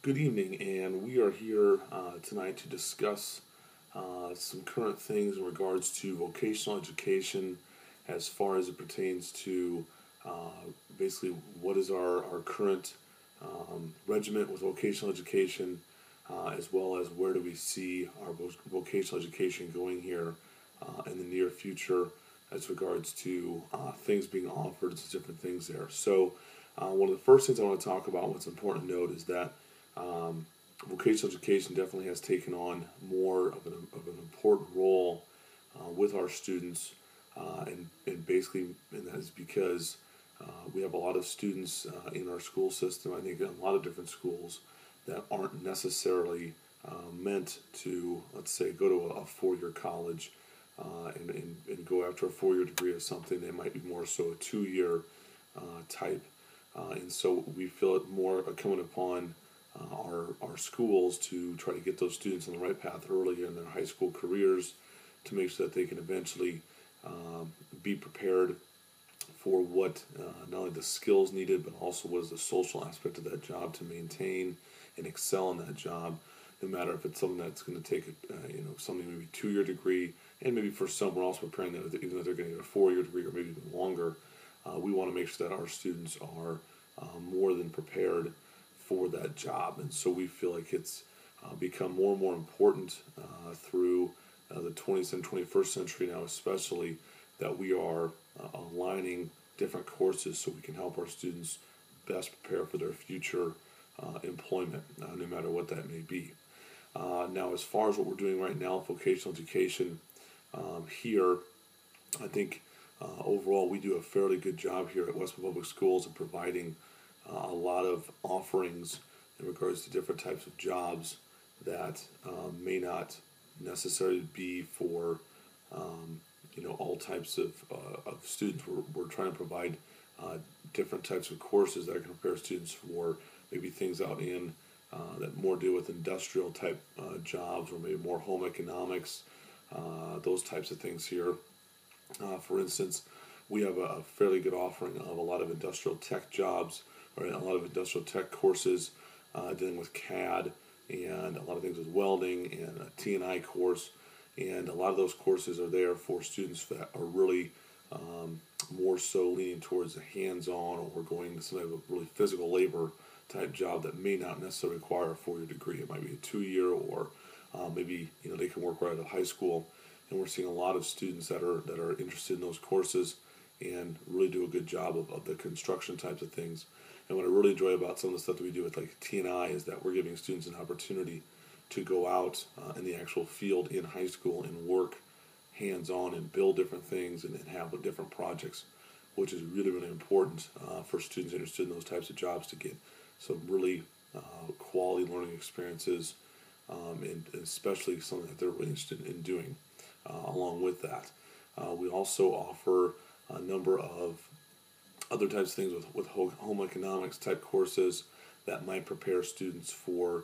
Good evening, and we are here tonight to discuss some current things in regards to vocational education as far as it pertains to basically what is our current regiment with vocational education, as well as where do we see our vocational education going here in the near future as regards to things being offered, different things there. So, one of the first things I want to talk about, what's important to note, is that vocational education definitely has taken on more of an important role with our students, and that is because we have a lot of students in our school system. I think in a lot of different schools that aren't necessarily meant to, let's say, go to a four-year college and go after a four-year degree or something. They might be more so a two-year type, and so we feel it more coming upon our schools to try to get those students on the right path early in their high school careers to make sure that they can eventually be prepared for what not only the skills needed, but also what is the social aspect of that job to maintain and excel in that job. No matter if it's something that's going to take something maybe 2-year degree, and maybe for some we're also preparing them even if they're going to get a 4-year degree or maybe even longer. We want to make sure that our students are more than prepared for that job, and so we feel like it's become more and more important through the 20th and 21st century now, especially that we are aligning different courses so we can help our students best prepare for their future employment, no matter what that may be. Now, as far as what we're doing right now, vocational education here, I think overall we do a fairly good job here at Westwood Public Schools of providing a lot of offerings in regards to different types of jobs that may not necessarily be for all types of students. We're trying to provide different types of courses that can prepare students for maybe things out in that more deal with industrial type jobs, or maybe more home economics, those types of things here. For instance, we have a fairly good offering of a lot of industrial tech jobs, or a lot of industrial tech courses dealing with CAD and a lot of things with welding and a T&I course. And a lot of those courses are there for students that are really more so leaning towards the hands-on, or going to some type of really physical labor type job that may not necessarily require a 4-year degree. It might be a 2-year, or maybe they can work right out of high school. And we're seeing a lot of students that are interested in those courses and really do a good job of the construction types of things. And what I really enjoy about some of the stuff that we do with like T&I is that we're giving students an opportunity to go out in the actual field in high school and work hands-on and build different things and have different projects, which is really, really important for students interested in those types of jobs to get some really quality learning experiences, and especially something that they're really interested in doing along with that. We also offer a number of other types of things with home economics type courses that might prepare students for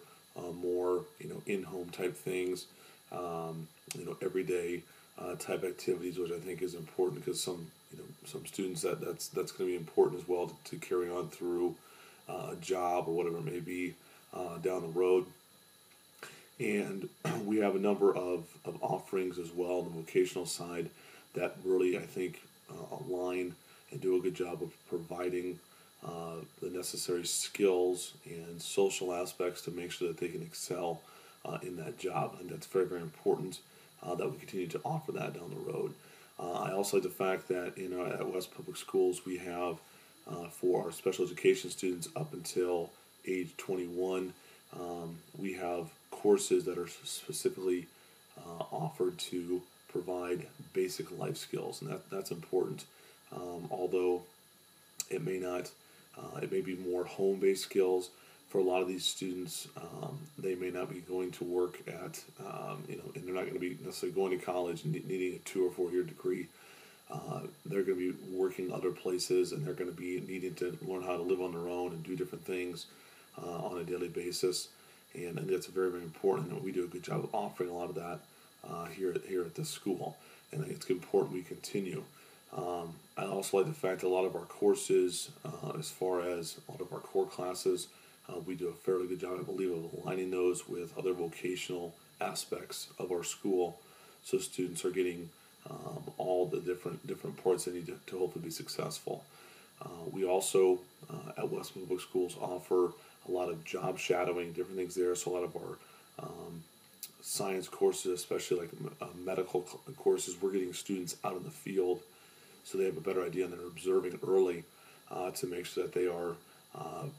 more in-home type things, everyday type activities, which I think is important because some students that's going to be important as well to carry on through a job or whatever it may be down the road. And we have a number of offerings as well on the vocational side that really, I think, align and do a good job of providing the necessary skills and social aspects to make sure that they can excel in that job. And that's very, very important that we continue to offer that down the road. I also like the fact that at West Public Schools we have for our special education students up until age 21, we have courses that are specifically offered to provide basic life skills, and that's important. Although it may not, it may be more home-based skills for a lot of these students. They may not be going to work at, and they're not going to be necessarily going to college and needing a 2 or 4-year degree. They're going to be working other places, and they're going to be needing to learn how to live on their own and do different things on a daily basis. And that's very, very important, and we do a good job of offering a lot of that here at this school. And I think it's important we continue. I also like the fact that a lot of our courses, as far as a lot of our core classes, We do a fairly good job, I believe, of aligning those with other vocational aspects of our school, so students are getting all the different parts they need to hopefully be successful. We also at Westman Public Schools offer a lot of job shadowing, different things there. So a lot of our science courses, especially like medical courses, we're getting students out in the field so they have a better idea and they're observing early to make sure that they are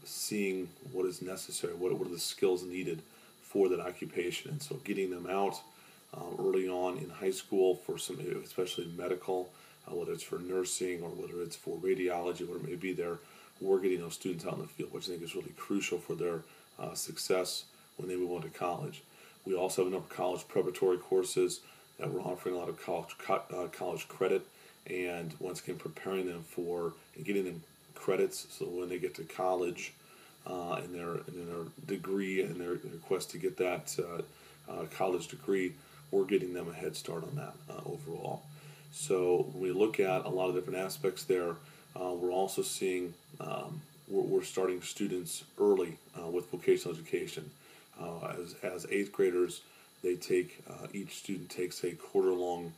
seeing what is necessary, what are the skills needed for that occupation. And so getting them out early on in high school for some, especially medical, whether it's for nursing or whether it's for radiology, whatever it may be there, we're getting those students out in the field, which I think is really crucial for their success when they move on to college. We also have a number of college preparatory courses that we're offering a lot of college credit, and once again preparing them for and getting them credits so when they get to college in their degree and their quest to get that college degree, we're getting them a head start on that overall. So when we look at a lot of different aspects there, we're also seeing we're starting students early with vocational education. As eighth graders, they take each student takes a quarter-long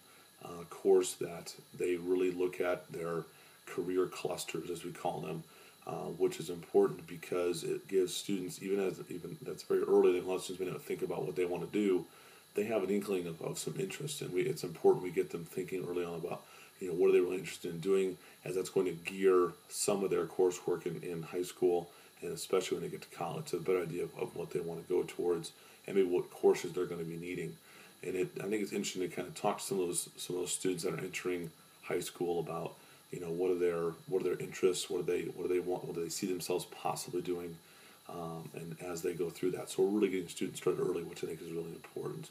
course that they really look at their career clusters, as we call them, which is important because it gives students, even that's very early, they let students begin to think about what they want to do. They have an inkling of some interest, and it's important we get them thinking early on about what are they really interested in doing, as that's going to gear some of their coursework in high school, and especially when they get to college, a better idea of what they want to go towards and maybe what courses they're going to be needing. And I think it's interesting to kind of talk to some of those students that are entering high school about what are their interests, what do they want, what do they see themselves possibly doing, and as they go through that. So we're really getting students started early, which I think is really important.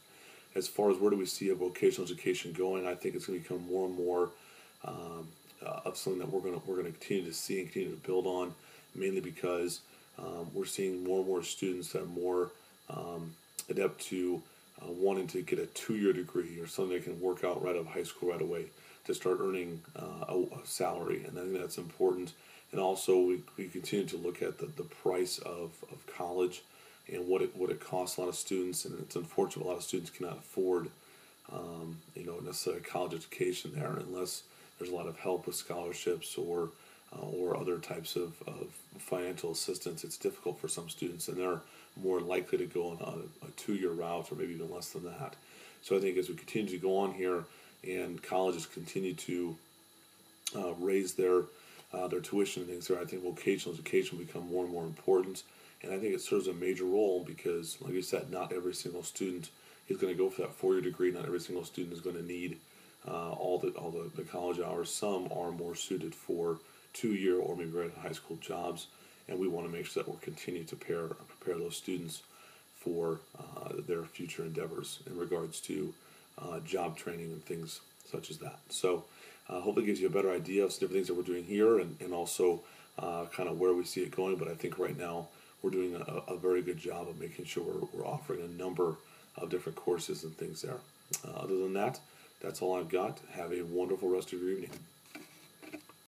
As far as where do we see a vocational education going, I think it's going to become more and more of something that we're going to continue to see and continue to build on, mainly because we're seeing more and more students that are more adept to wanting to get a 2-year degree or something they can work out right out of high school right away to start earning a salary, and I think that's important. And also we continue to look at the price of college and what it costs a lot of students, and it's unfortunate a lot of students cannot afford necessarily a college education there unless there's a lot of help with scholarships or other types of financial assistance. It's difficult for some students, and they're more likely to go on a 2-year route or maybe even less than that. So I think as we continue to go on here and colleges continue to raise their tuition and things there, I think vocational education will become more and more important. And I think it serves a major role because, like I said, not every single student is going to go for that 4-year degree. Not every single student is going to need all the college hours. Some are more suited for 2-year or maybe right high school jobs, and we want to make sure that we're continuing to prepare those students for their future endeavors in regards to job training and things such as that. So hopefully it gives you a better idea of some different things that we're doing here and also kind of where we see it going. But I think right now we're doing a very good job of making sure we're offering a number of different courses and things there. Other than that, that's all I've got. Have a wonderful rest of your evening.